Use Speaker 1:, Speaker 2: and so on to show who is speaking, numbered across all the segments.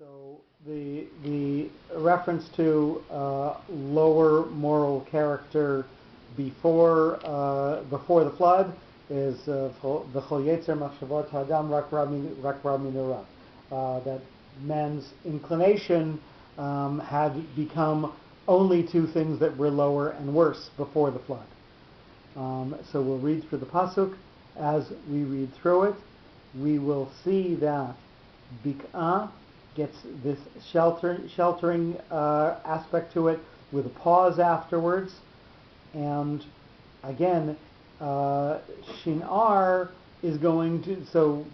Speaker 1: So the reference to lower moral character before the flood is v'chol yetzer machshavot hadam rak ra min hara, that man's inclination had become only two things that were lower and worse before the flood. So we'll read through the pasuk. As we read through it, we will see that bik'ah gets this sheltering aspect to it with a pause afterwards, and again Shinar is going to so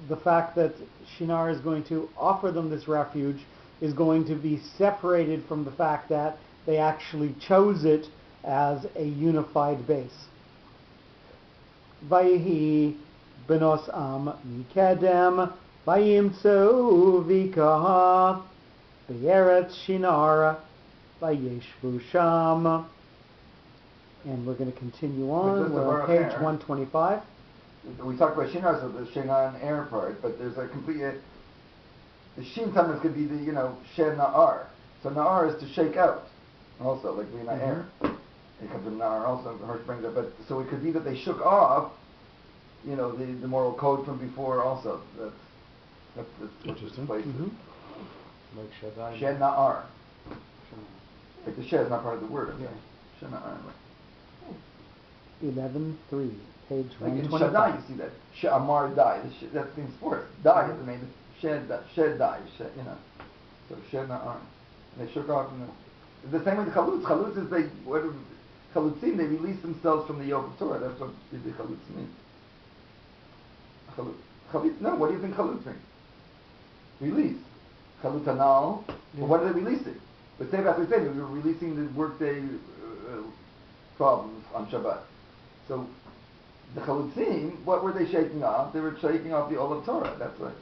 Speaker 1: the fact that Shinar is going to offer them this refuge is going to be separated from the fact that they actually chose it as a unified base. Vayihi benos am mikedem Vayimtzu vikaha be'eretz Shinar vayeshvu sham. And we're going to continue on. We're on page 125.
Speaker 2: We talked about Shinar, so the Shinar and air part, but there's a complete. The Shin sometimes could be the Shen Na'ar. So Na'ar is to shake out, also like being air. It comes from Na'ar also. Hirsch brings it, but so it could be that they shook off, the moral code from before also. That's
Speaker 3: interesting.
Speaker 2: Like
Speaker 3: Shaddai.
Speaker 2: Shed Na'ar. Like the shed is not part of the word. Okay.
Speaker 3: Yeah.
Speaker 2: Shed Na'ar.
Speaker 1: 11.3, page 125.
Speaker 2: In Shaddai, you see that. She'amar die. That's in sports. Die is the name. Shed die. So Shed Na'ar. And they shook off. The same way the Chalutz. Chalutz is Chalutzim, they release themselves from the yoke of Torah. That's what the Chalutz means. No, what do you think Chalutz means? Release. Chalut Hanal. Well, what are they releasing? But say after say, we were releasing the workday problems on Shabbat. So the Chalutzim, what were they shaking off? They were shaking off the Ol of Torah. That's right.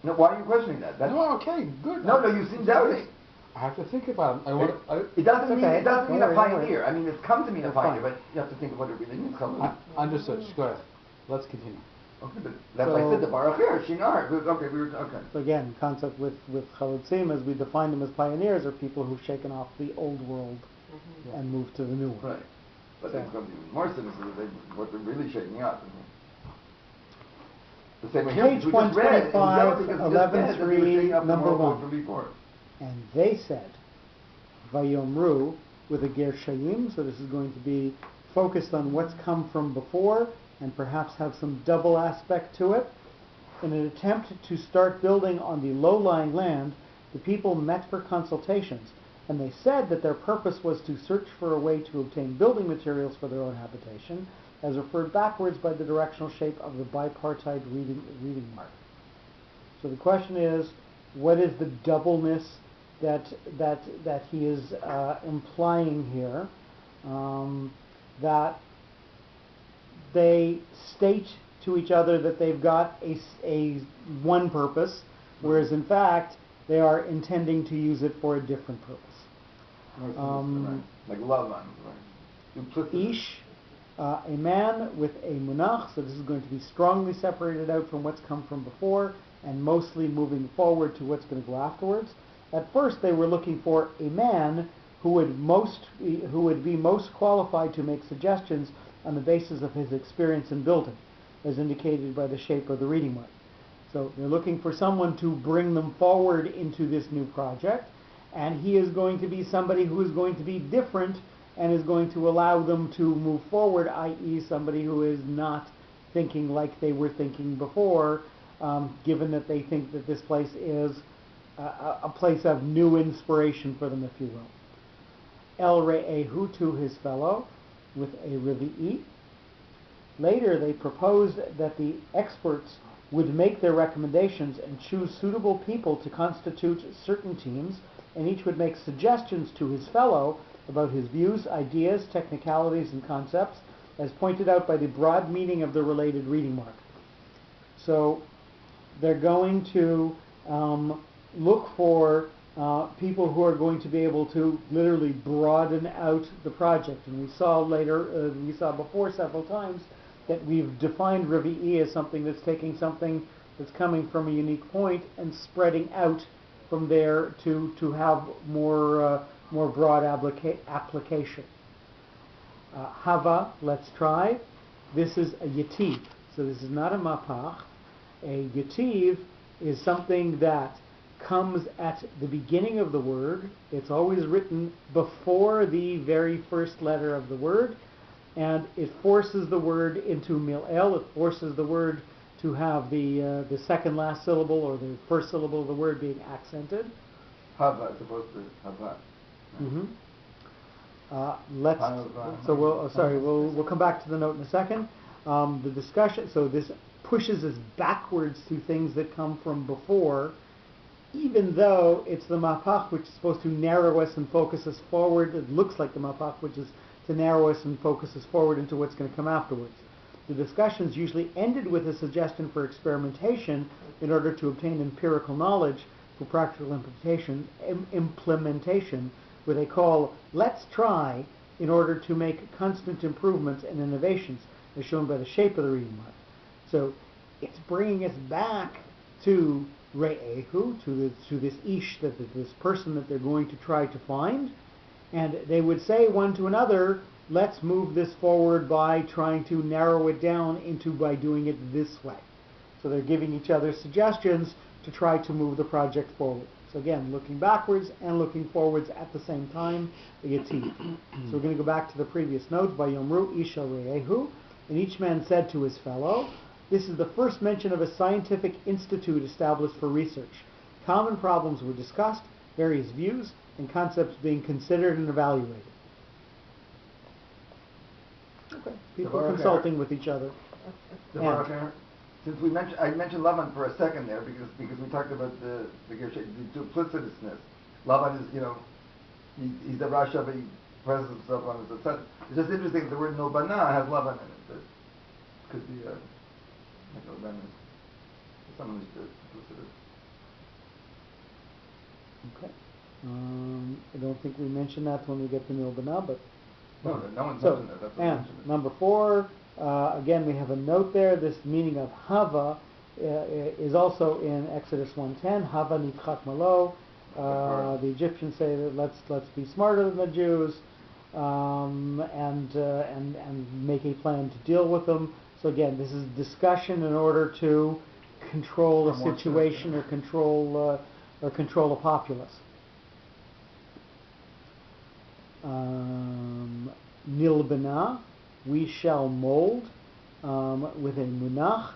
Speaker 2: No, why are you questioning that?
Speaker 3: No, okay, good.
Speaker 2: No, you seem doubting.
Speaker 3: I have to think about it.
Speaker 2: It doesn't mean a pioneer. I mean, it's come to mean a pioneer, but you have to think of what it really means.
Speaker 3: Understood. Go ahead. Let's continue.
Speaker 2: Okay, but that's why I said the Baruch Shinar. Okay, okay.
Speaker 1: So again, concept with Chalutzim, as we define them as pioneers, are people who've shaken off the old world and moved to the new world.
Speaker 2: Right. But then something even more sinister, what they're really shaking out. The same way here,
Speaker 1: Page 125, 11.3, number 1.
Speaker 2: From before.
Speaker 1: And they said, Vayomru, with a ger shayim, so this is going to be focused on what's come from before, and perhaps have some double aspect to it. In an attempt to start building on the low-lying land, the people met for consultations, and they said that their purpose was to search for a way to obtain building materials for their own habitation, as referred backwards by the directional shape of the bipartite reading mark. So the question is, what is the doubleness that he is implying here? That they state to each other that they've got a one purpose, whereas in fact they are intending to use it for a different purpose.
Speaker 2: Like love language,
Speaker 1: Ish, a man with a munach, so this is going to be strongly separated out from what's come from before and mostly moving forward to what's going to go afterwards. At first they were looking for a man who would be most qualified to make suggestions on the basis of his experience in building, as indicated by the shape of the reading mark. So they're looking for someone to bring them forward into this new project, and he is going to be somebody who is going to be different and is going to allow them to move forward, i.e. somebody who is not thinking like they were thinking before, given that they think that this place is a place of new inspiration for them, if you will. El Re'ehu, to his fellow, with a Revi'i. Later they proposed that the experts would make their recommendations and choose suitable people to constitute certain teams, and each would make suggestions to his fellow about his views, ideas, technicalities, and concepts, as pointed out by the broad meaning of the related reading mark. So they're going to look for people who are going to be able to literally broaden out the project. And we saw before several times that we've defined Revi'i as something that's taking something that's coming from a unique point and spreading out from there to have more broad application. Hava, let's try. This is a yativ. So this is not a mapach. A yativ is something that comes at the beginning of the word. It's always written before the very first letter of the word, and it forces the word into mil'el. It forces the word to have the second last syllable or the first syllable of the word being accented.
Speaker 2: Hava as opposed to hava.
Speaker 1: Mm-hmm. We'll come back to the note in a second. The discussion. So this pushes us backwards to things that come from before, even though it's the mapach which is supposed to narrow us and focus us forward. It looks like the mapach which is to narrow us and focus us forward into what's going to come afterwards. The discussions usually ended with a suggestion for experimentation in order to obtain empirical knowledge for practical implementation, where they call, let's try, in order to make constant improvements and innovations, as shown by the shape of the reading mark. So it's bringing us back to Re'ehu, to this ish, this person that they're going to try to find, and they would say one to another, let's move this forward by trying to narrow it down by doing it this way. So they're giving each other suggestions to try to move the project forward. So again, looking backwards and looking forwards at the same time, the yativ. So we're going to go back to the previous note. Vayomru isha re'ehu, and each man said to his fellow. This is the first mention of a scientific institute established for research. Common problems were discussed, various views and concepts being considered and evaluated. Okay. People consulting with each other.
Speaker 2: Since I mentioned Lavan for a second there because we talked about the duplicitousness. Lavan is he's the Rasha, but he presses himself on his son. It's just interesting that the word Nobana has Lavan in it. That could be someone who's duplicitous.
Speaker 1: Okay. I don't think we mentioned that when we get to Nobana, but
Speaker 2: no one's mentioned that. That's what
Speaker 1: and number 4. Again, we have a note there. This meaning of Hava is also in Exodus 1:10. Hava nitchat malo. The Egyptians say that let's be smarter than the Jews and make a plan to deal with them. So again, this is discussion in order to control a situation or control a populace. Nilbana, we shall mold, with a munach.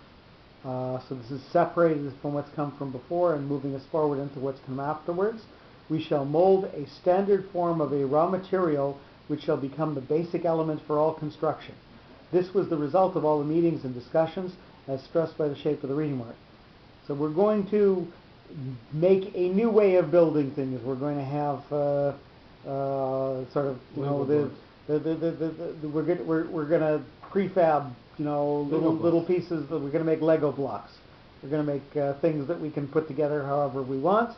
Speaker 1: So this is separated from what's come from before and moving us forward into what's come afterwards. We shall mold a standard form of a raw material which shall become the basic element for all construction. This was the result of all the meetings and discussions as stressed by the shape of the reading mark. So we're going to make a new way of building things. We're going to have we're going to prefab little pieces that we're going to make Lego blocks. We're going to make things that we can put together however we want,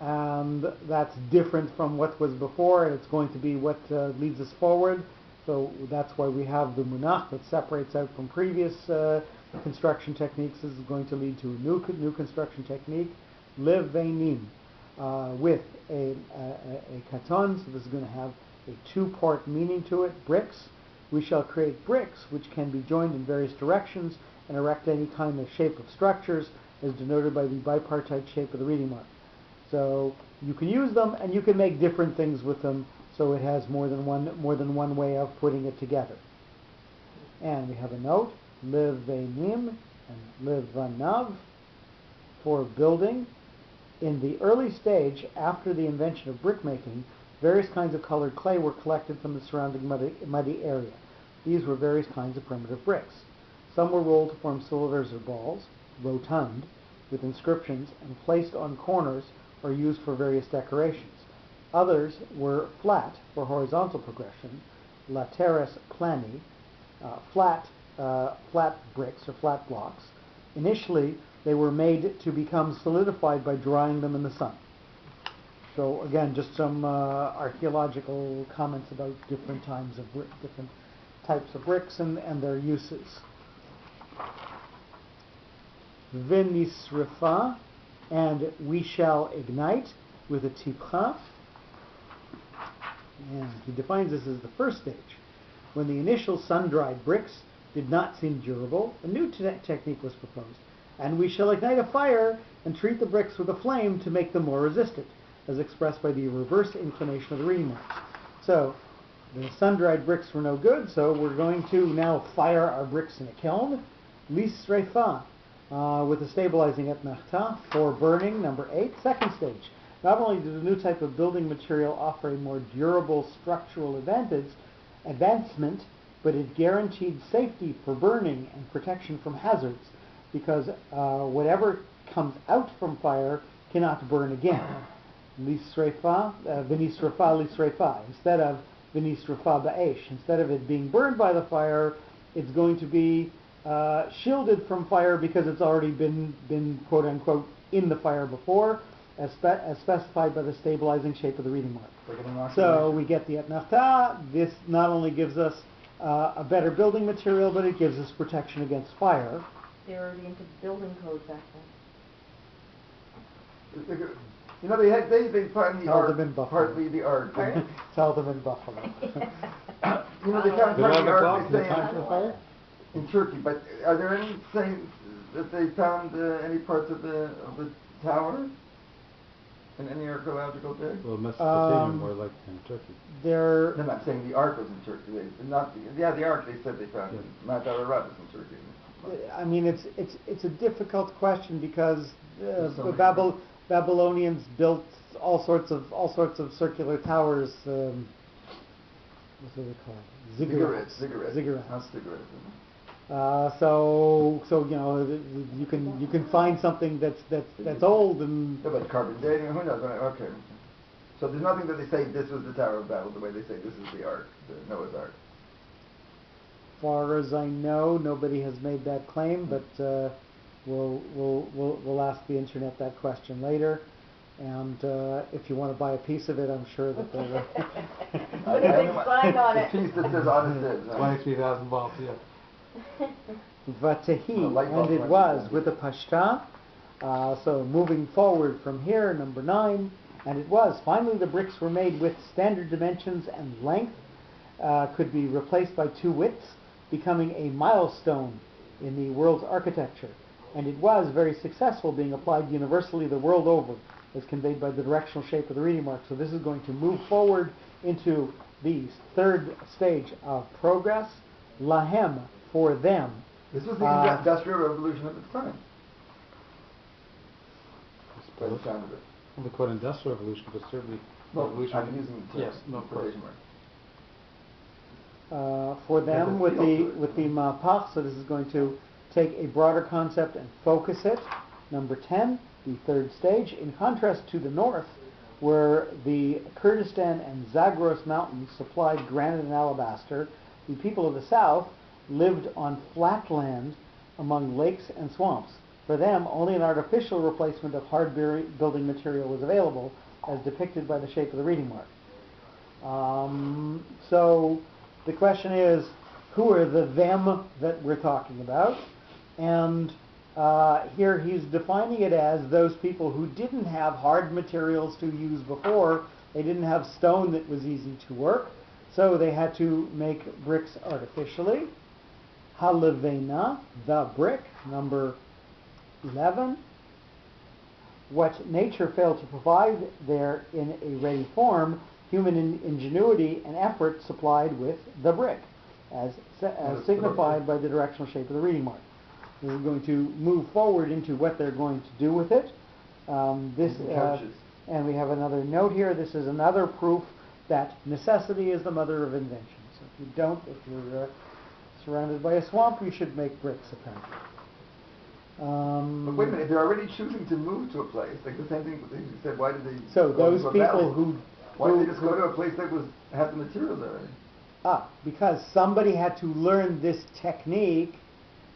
Speaker 1: and that's different from what was before, and it's going to be what leads us forward. So that's why we have the munach that separates out from previous construction techniques. This is going to lead to a new construction technique, levenim, with a katon. So this is going to have a 2-part meaning to it, bricks. We shall create bricks which can be joined in various directions and erect any kind of shape of structures as denoted by the bipartite shape of the reading mark. So you can use them and you can make different things with them, so it has more than one way of putting it together. And we have a note, levenim and levanav, for building. In the early stage, after the invention of brickmaking, various kinds of colored clay were collected from the surrounding muddy area. These were various kinds of primitive bricks. Some were rolled to form cylinders or balls, rotund, with inscriptions, and placed on corners or used for various decorations. Others were flat for horizontal progression, lateris plani, flat bricks or flat blocks. Initially, they were made to become solidified by drying them in the sun. So again, just some archaeological comments about different types of bricks and their uses. v'nisrafa, and we shall ignite with a tipcha. And he defines this as the first stage. When the initial sun-dried bricks did not seem durable, a new technique was proposed. And we shall ignite a fire and treat the bricks with a flame to make them more resistant, as expressed by the reverse inclination of the reading marks. So, the sun-dried bricks were no good, so we're going to now fire our bricks in a kiln. Lisrefa, with a stabilizing etnachta, for burning, number 8, second stage. Not only did a new type of building material offer a more durable structural advancement, but it guaranteed safety for burning and protection from hazards, because whatever comes out from fire cannot burn again. Lisrefa, v'nisrefa lisrefa, instead of v'nisrefa ba'esh. Instead of it being burned by the fire, it's going to be shielded from fire because it's already been quote unquote in the fire before, as specified by the stabilizing shape of the reading mark. So we get the etnachta. This not only gives us a better building material, but it gives us protection against fire.
Speaker 4: They were already into building code back then.
Speaker 2: You know, they found the
Speaker 1: Tell
Speaker 2: ark,
Speaker 1: them in Buffalo.
Speaker 2: partly the ark.
Speaker 1: Tell them in Buffalo.
Speaker 2: You know, they found partly the ark, they say,
Speaker 3: time for the fire?
Speaker 2: in Turkey, but are there any saying that they found any parts of the tower in any archaeological dig?
Speaker 3: Well, Mesopotamia, more like in Turkey.
Speaker 1: They're
Speaker 2: No, I'm saying the ark was in Turkey. The ark they said they found in Mount Ararat was in Turkey.
Speaker 1: I mean, it's a difficult question because
Speaker 2: So
Speaker 1: the Babylonians built all sorts of circular towers. What's it called? Ziggurats.
Speaker 2: Ziggurats. Not cigarettes.
Speaker 1: So you know you can find something that's old and.
Speaker 2: Yeah, but carbon dating, who knows? Okay. So there's nothing that they say this was the Tower of Babel the way they say this is the Ark, the Noah's Ark.
Speaker 1: Far as I know, nobody has made that claim, but we'll ask the internet that question later. And if you want to buy a piece of it, I'm sure that they will.
Speaker 4: Put a big sign on it.
Speaker 2: A piece that says honest is.
Speaker 3: 23,000 volts, yeah.
Speaker 1: Vatahi, and it was with a pashta. So moving forward from here, number 9, and it was. Finally, the bricks were made with standard dimensions and length, could be replaced by 2 widths, becoming a milestone in the world's architecture. And it was very successful, being applied universally the world over, as conveyed by the directional shape of the reading mark. So this is going to move forward into the third stage of progress. Lahem, for them.
Speaker 2: This was the Industrial Revolution of its time. By the sound of it.
Speaker 3: Well, they call it industrial revolution, but certainly revolution.
Speaker 2: I'm using the term.
Speaker 3: Yes, no, of course.
Speaker 2: quotation marks.
Speaker 1: For them,
Speaker 2: Has a
Speaker 1: with
Speaker 2: feel to
Speaker 1: the
Speaker 2: it.
Speaker 1: with the mapach, so this is going to take a broader concept and focus it. Number 10, the third stage. In contrast to the north, where the Kurdistan and Zagros mountains supplied granite and alabaster, the people of the south lived on flat land among lakes and swamps. For them, only an artificial replacement of hard building material was available, as depicted by the shape of the reading mark. So the question is, who are the them that we're talking about? And here he's defining it as those people who didn't have hard materials to use before. They didn't have stone that was easy to work, so they had to make bricks artificially. Halevena, the brick, number 11. What nature failed to provide there in a ready form, human ingenuity and effort supplied with the brick, as signified by the directional shape of the reading mark. We're going to move forward into what they're going to do with it. And we have another note here. This is another proof that necessity is the mother of invention. So if you're surrounded by a swamp, you should make bricks, apparently.
Speaker 2: But wait a minute, if they're already choosing to move to a place, like the same thing you said, why did they
Speaker 1: So
Speaker 2: go
Speaker 1: those
Speaker 2: to a
Speaker 1: people
Speaker 2: valley? Why did they just go to a place that had the materials already?
Speaker 1: Because somebody had to learn this technique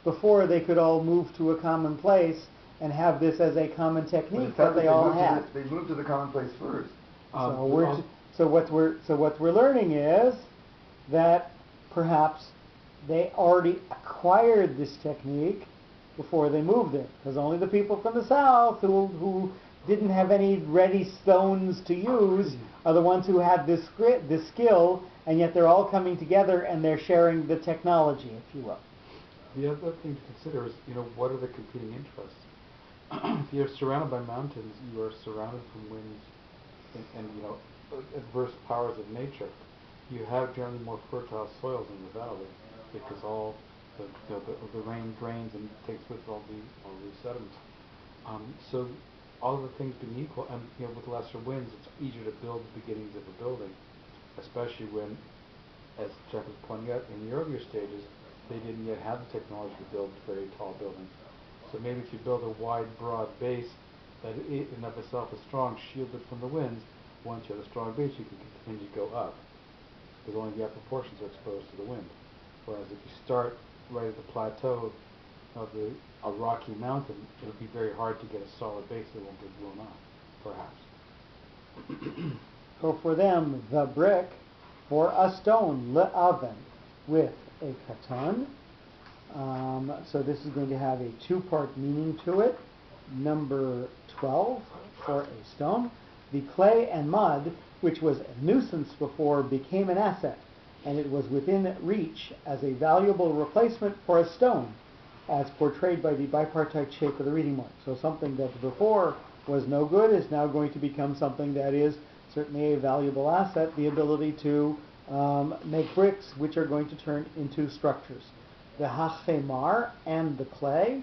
Speaker 1: before they could all move to a common place and have this as a common technique that they all had.
Speaker 2: They moved to the common place first.
Speaker 1: So what we're learning is that perhaps they already acquired this technique before they moved it, because only the people from the south who didn't have any ready stones to use are the ones who had this skill, and yet they're all coming together and they're sharing the technology, if you will.
Speaker 3: The other thing to consider is, what are the competing interests? If you're surrounded by mountains, you are surrounded from winds and adverse powers of nature. You have generally more fertile soils in the valley because all the rain drains and takes with all the sediments. So all of the things being equal, and with lesser winds, it's easier to build the beginnings of a building, especially when, as Jeff was pointing out, in the earlier stages, they didn't yet have the technology to build very tall buildings. So maybe if you build a wide, broad base that in and of itself is strong, shielded from the winds, once you have a strong base, you can continue to go up, because only the upper portions are exposed to the wind. Whereas if you start right at the plateau of a rocky mountain, it'll be very hard to get a solid base that won't get blown off, perhaps.
Speaker 1: So for them, the brick, for a stone, le'aven, with a katan. So this is going to have a two-part meaning to it. Number 12, for a stone. The clay and mud, which was a nuisance before, became an asset, and it was within reach as a valuable replacement for a stone, as portrayed by the bipartite shape of the reading mark. So something that before was no good is now going to become something that is certainly a valuable asset, the ability to make bricks which are going to turn into structures. The hachemar and the clay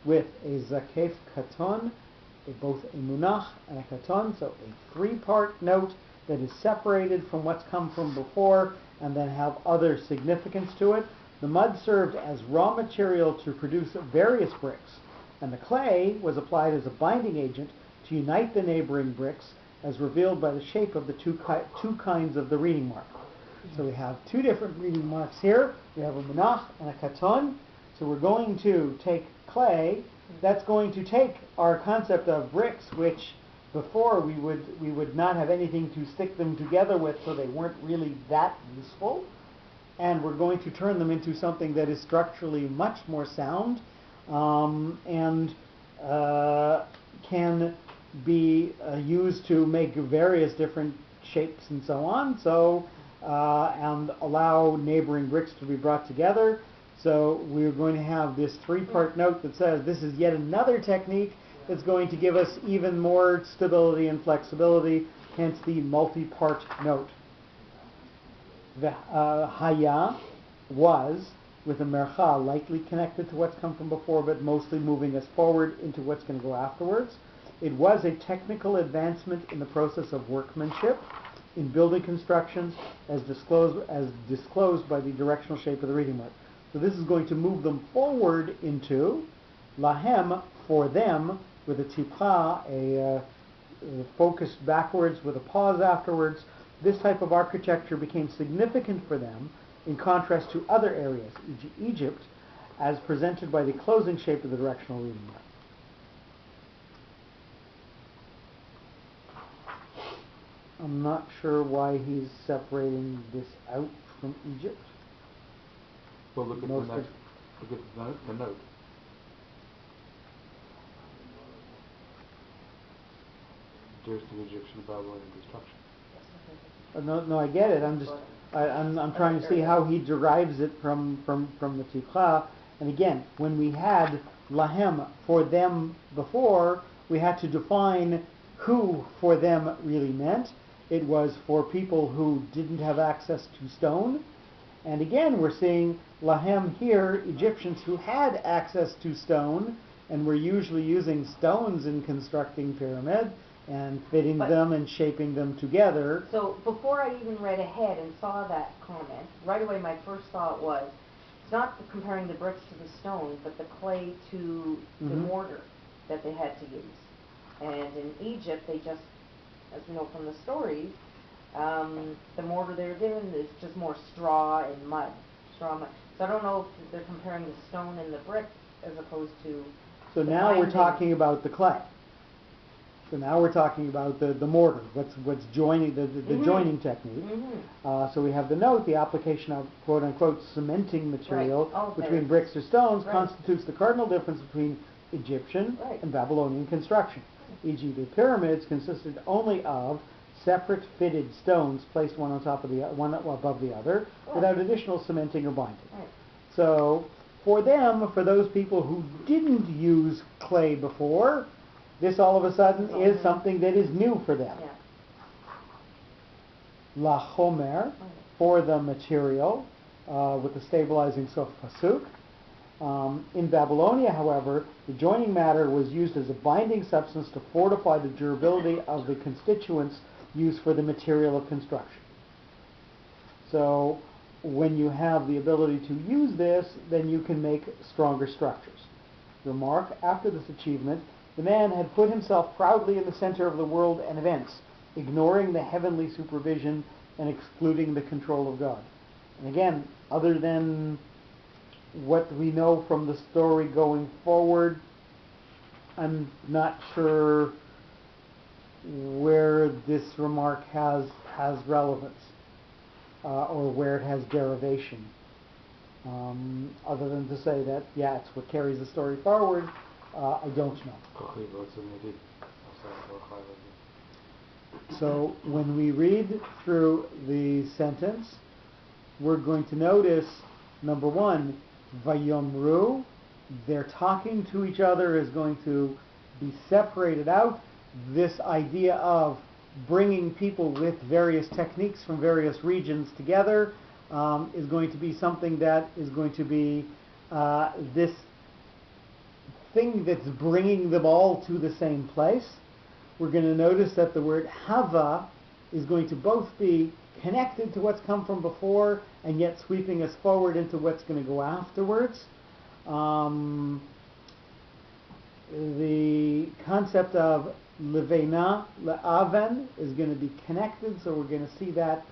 Speaker 1: with a zakef katon, both a munach and a katon, so a three-part note that is separated from what's come from before and then have other significance to it. The mud served as raw material to produce various bricks, and the clay was applied as a binding agent to unite the neighboring bricks, as revealed by the shape of the two kinds of the reading mark. So we have two different reading marks here. We have a munach and a katon. So we're going to take clay. That's going to take our concept of bricks, which before we would not have anything to stick them together with, so they weren't really that useful. And we're going to turn them into something that is structurally much more sound and can be used to make various different shapes and so on. So and allow neighboring bricks to be brought together. So we're going to have this three-part note that says this is yet another technique that's going to give us even more stability and flexibility, hence the multi-part note. The haya was, with a mercha, likely connected to what's come from before, but mostly moving us forward into what's going to go afterwards. It was a technical advancement in the process of workmanship in building constructions, as disclosed by the directional shape of the reading mark. So this is going to move them forward into lahem, for them, with a tipha, a focused backwards with a pause afterwards. This type of architecture became significant for them in contrast to other areas, e.g. Egypt, as presented by the closing shape of the directional reading mark. I'm not sure why he's separating this out from Egypt.
Speaker 3: Well, look at the next. Look at the note. There's the Egyptian Babylonian construction.
Speaker 1: No, I get it. I'm trying to see how he derives it from the tikha. And again, when we had lahem, for them, before, we had to define who for them really meant. It was for people who didn't have access to stone. And again, we're seeing lahem here, Egyptians who had access to stone and were usually using stones in constructing pyramids and fitting them and shaping them together.
Speaker 4: So before I even read ahead and saw that comment, right away my first thought was, it's not comparing the bricks to the stone, but the clay to the mortar that they had to use. And in Egypt, they just, as we know from the stories, the mortar they're given is just more straw and mud. Straw and mud. So I don't know if they're comparing the stone and the brick as opposed to...
Speaker 1: So now we're talking about the clay. So now we're talking about the mortar, what's joining, the joining technique. So we have the note, the application of quote-unquote cementing material between bricks or stones constitutes the cardinal difference between Egyptian and Babylonian construction. E.g., the pyramids consisted only of separate fitted stones placed one on top of one above the other without additional cementing or binding. So for them, for those people who didn't use clay before, this all of a sudden is something that is new for them. La chomer, for the material, with the stabilizing sof pasuk. In Babylonia, however, the joining matter was used as a binding substance to fortify the durability of the constituents used for the material of construction. So when you have the ability to use this, then you can make stronger structures. Remark, after this achievement, the man had put himself proudly in the center of the world and events, ignoring the heavenly supervision and excluding the control of God. And again, other than what we know from the story going forward, I'm not sure where this remark has relevance or where it has derivation. Other than to say that, yeah, it's what carries the story forward, I don't know. So when we read through the sentence, we're going to notice, number one, Vayomru, they're talking to each other, is going to be separated out. This idea of bringing people with various techniques from various regions together is going to be something that is going to be this thing that's bringing them all to the same place. We're going to notice that the word hava is going to both be connected to what's come from before and yet sweeping us forward into what's going to go afterwards. The concept of levena, le'aven, is going to be connected, so we're going to see that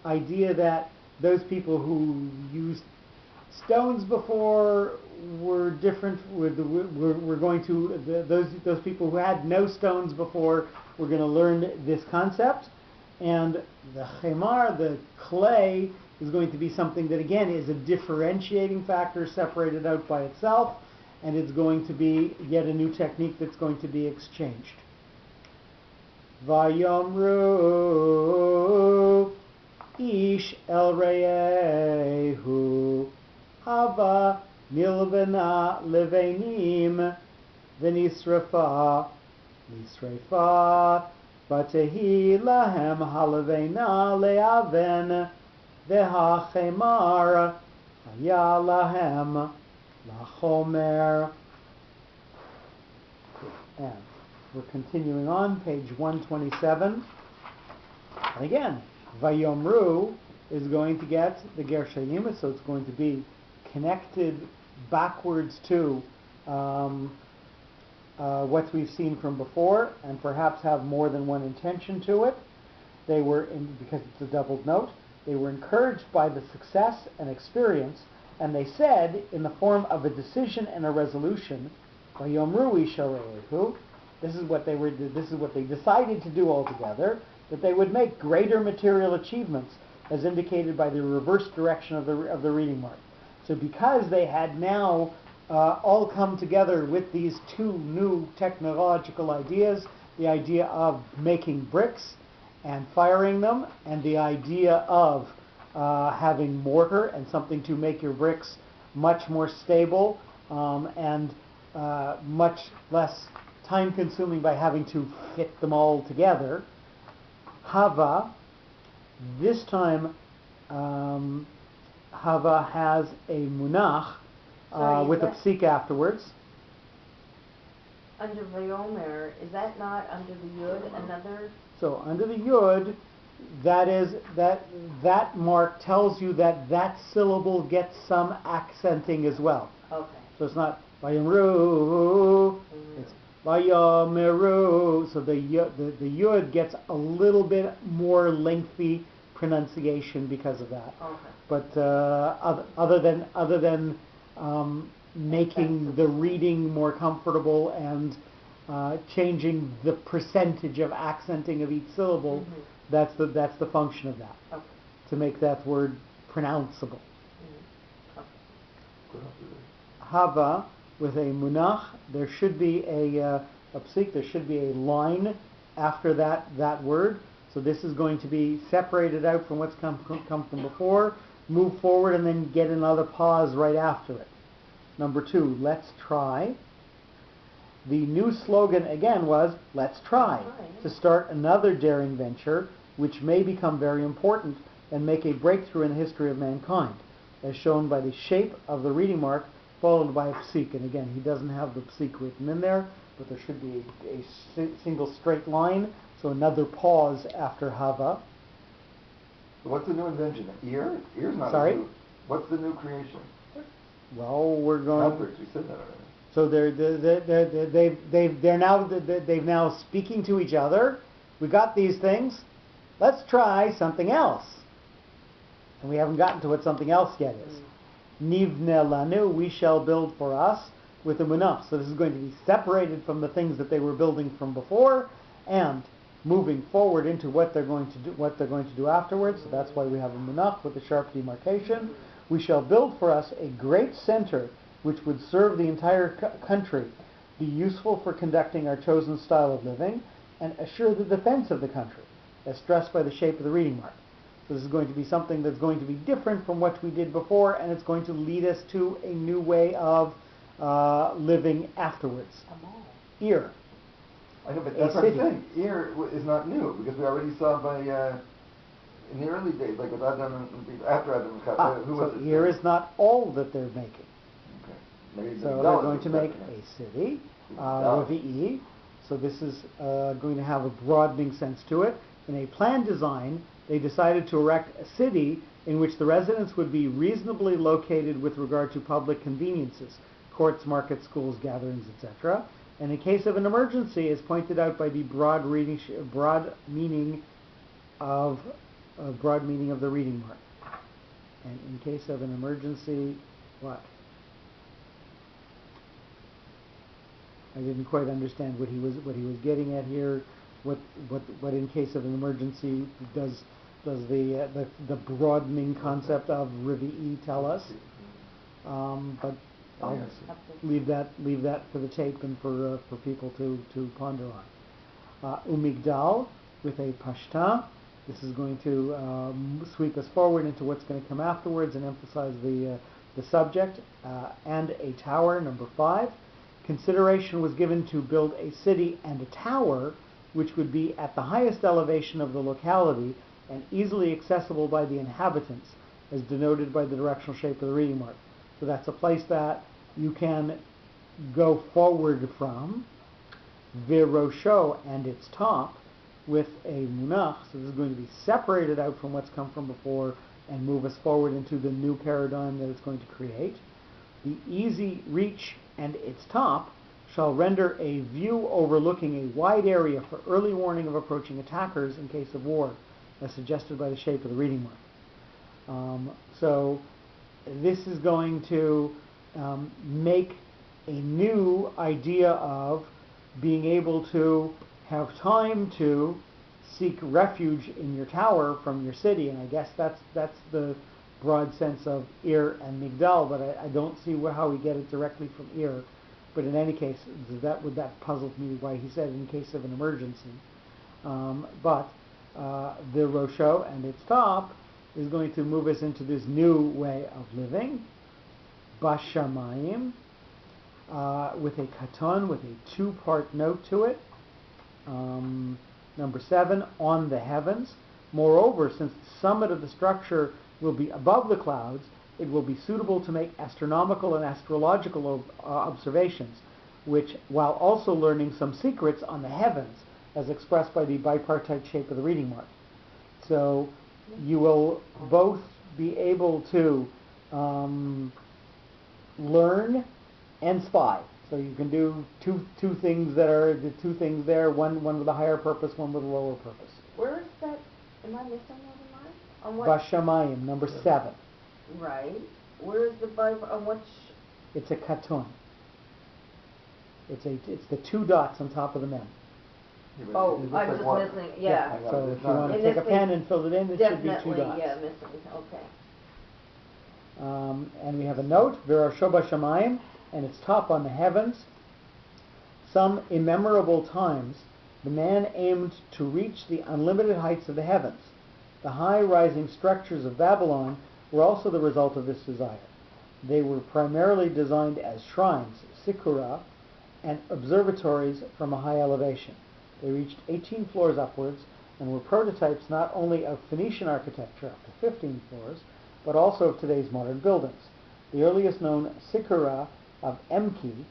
Speaker 1: idea that those people who used stones before were different. We're going to, those people who had no stones before, we're going to learn this concept. And the chemar, the clay, is going to be something that again is a differentiating factor separated out by itself, and it's going to be yet a new technique that's going to be exchanged. Vayomru ish el reyehu hava milvena levenim v'nisrafa nisrafa v'tehi lahem halavena le'aven v'hachemar haya lahem lachomer. And we're continuing on, page 127. And again, Vayomru is going to get the Gershayim, so it's going to be connected backwards to what we've seen from before, and perhaps have more than one intention to it. They were, because it's a doubled note, they were encouraged by the success and experience, and they said, in the form of a decision and a resolution, Vayomru isharehu, this is what they decided to do altogether, that they would make greater material achievements, as indicated by the reverse direction of the reading mark. So because they had now all come together with these two new technological ideas, the idea of making bricks and firing them, and the idea of having mortar and something to make your bricks much more stable and much less time-consuming by having to fit them all together. Hava, this time Hava has a munach with a psik afterwards.
Speaker 4: Under Vayomer, is that not under the Yud another?
Speaker 1: So under the Yud, that is that mark tells you that syllable gets some accenting as well.
Speaker 4: Okay.
Speaker 1: So it's not Vayomru, it's Vayomeru. So the Yud gets a little bit more lengthy pronunciation because of that.
Speaker 4: Okay.
Speaker 1: But other than making the reading more comfortable and changing the percentage of accenting of each syllable.
Speaker 4: Mm-hmm.
Speaker 1: That's the function of that,
Speaker 4: Okay.
Speaker 1: to make that word pronounceable.
Speaker 4: Mm-hmm. Okay.
Speaker 3: Good observation.
Speaker 1: Hava, with a munach, there should be a psik, there should be a line after that word. So this is going to be separated out from what's come from before, move forward, and then get another pause right after it. Number 2, let's try. The new slogan again was, let's try, to start another daring venture, which may become very important and make a breakthrough in the history of mankind, as shown by the shape of the reading mark followed by a psik. And again, he doesn't have the psik written in there, but there should be a single straight line, so another pause after Hava.
Speaker 2: What's the new invention? Ear? Ear's not
Speaker 1: Sorry?
Speaker 2: new. What's the new creation?
Speaker 1: Well, we're going.
Speaker 2: Outbreaks, we said that already.
Speaker 1: So they've now speaking to each other. We got these things. Let's try something else. And we haven't gotten to what something else yet is. Nivne lanu, we shall build for us, with a munach. So this is going to be separated from the things that they were building from before, and moving forward into what they're going to do afterwards. So that's why we have a munach with a sharp demarcation. We shall build for us a great center which would serve the entire country, be useful for conducting our chosen style of living, and assure the defense of the country, as stressed by the shape of the reading mark. So this is going to be something that's going to be different from what we did before, and it's going to lead us to a new way of living afterwards. Ear.
Speaker 2: I know, but that's what I'm saying. Ear is not new, because we already saw by, in the early days, like with Adam and after Adam was cut, who was
Speaker 1: so
Speaker 2: it?
Speaker 1: Ear is not all that they're making.
Speaker 2: Okay. Maybe
Speaker 1: So they're going to make a city, Revi'i. So this is going to have a broadening sense to it. In a planned design, they decided to erect a city in which the residents would be reasonably located with regard to public conveniences, courts, markets, schools, gatherings, etc. And in case of an emergency, as pointed out by the broad meaning of the reading mark. And in case of an emergency, what? I didn't quite understand what he was getting at here. What in case of an emergency does the broadening concept of Revi'i tell us? But I'll leave that for the tape and for people to ponder on. Umigdal with a pashta. This is going to sweep us forward into what's going to come afterwards and emphasize the subject. And a tower, number 5. Consideration was given to build a city and a tower which would be at the highest elevation of the locality and easily accessible by the inhabitants, as denoted by the directional shape of the reading mark. So that's a place that you can go forward from, virosho, and its top, with a munach. So this is going to be separated out from what's come from before and move us forward into the new paradigm that it's going to create. The easy reach and its top shall render a view overlooking a wide area for early warning of approaching attackers in case of war, as suggested by the shape of the reading mark. So this is going to make a new idea of being able to have time to seek refuge in your tower from your city, and I guess that's the broad sense of Ir and Migdal, but I don't see how we get it directly from Ir. But in any case, that puzzled me why he said in case of an emergency. But the Rosho and its top is going to move us into this new way of living. Bashamayim, with a katon, with a 2-part note to it. Number 7, on the heavens. Moreover, since the summit of the structure will be above the clouds, it will be suitable to make astronomical and astrological observations, which, while also learning some secrets on the heavens, as expressed by the bipartite shape of the reading mark. So you will both be able to learn and spy. So you can do two things that are the two things there, one with a higher purpose, one with a lower purpose.
Speaker 4: Where is that? Am I missing that in mine? On what?
Speaker 1: Bashamayim, number 7.
Speaker 4: Right. Where is the Bible? On which?
Speaker 1: It's a katon. It's the two dots on top of the mem.
Speaker 2: Yeah, but
Speaker 4: Oh,
Speaker 2: it looks
Speaker 4: I was
Speaker 2: like
Speaker 4: just
Speaker 2: water.
Speaker 4: missing, yeah.
Speaker 2: I got
Speaker 1: So
Speaker 2: it.
Speaker 1: if
Speaker 2: It's
Speaker 1: you
Speaker 2: not-
Speaker 1: want to
Speaker 4: In
Speaker 1: take a
Speaker 4: this
Speaker 1: pen
Speaker 4: case,
Speaker 1: and fill it in, it should be two
Speaker 4: Definitely,
Speaker 1: dots.
Speaker 4: yeah, missing, okay.
Speaker 1: And we have a note, V'rasho b'shamayim, and its top on the heavens. Some immemorable times, the man aimed to reach the unlimited heights of the heavens. The high-rising structures of Babylon were also the result of this desire. They were primarily designed as shrines, sikkura, and observatories from a high elevation. They reached 18 floors upwards and were prototypes not only of Phoenician architecture up to 15 floors, but also of today's modern buildings. The earliest known sikkura of Emki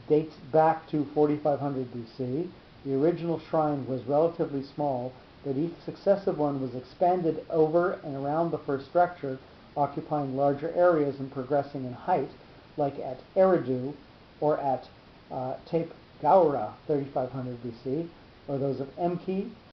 Speaker 1: dates back to 4500 BC. The original shrine was relatively small, but each successive one was expanded over and around the first structure, occupying larger areas and progressing in height, like at Eridu or at Tape Gaura, 3500 BC, or those of Emki,